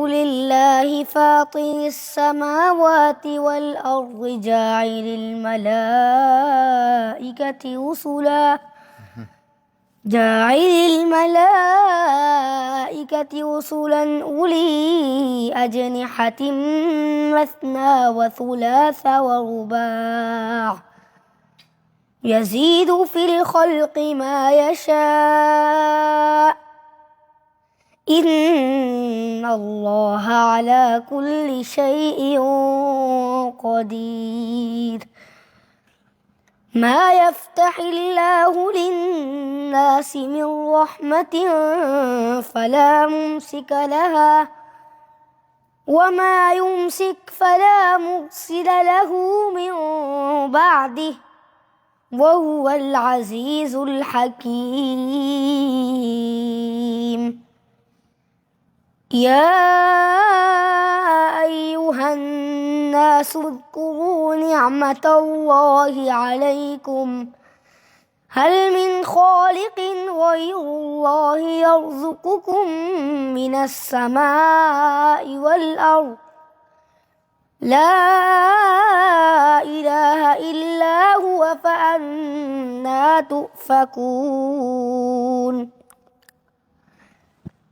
لله فاطر السماوات والأرض جاعل الملائكة رسلا أولي أجنحة مثنى وثلاث ورباع يزيد في الخلق ما يشاء إن الله على كل شيء قدير. ما يفتح الله للناس من رحمة فلا ممسك لها وما يمسك فلا مرسل له من بعده وهو العزيز الحكيم. يا أيها الناس اذكروا نعمة الله عليكم هل من خالق غير الله يرزقكم من السماء والأرض لا إله إلا هو فأنى تؤفكون.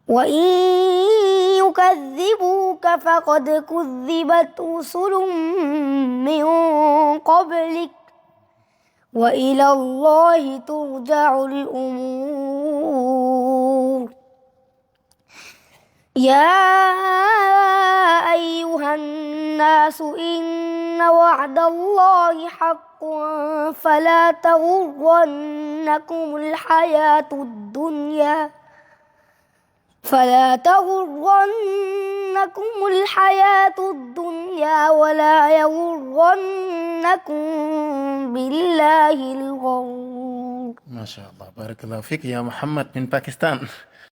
وإن يكذبوك فقد كذبت رسل من قبلك وإلى الله ترجع الأمور. يا أيها الناس إن وعد الله حق فلا تغرنكم الحياة الدنيا ولا يغرنكم بالله الغرور. ما شاء الله، بارك الله فيك يا محمد من باكستان.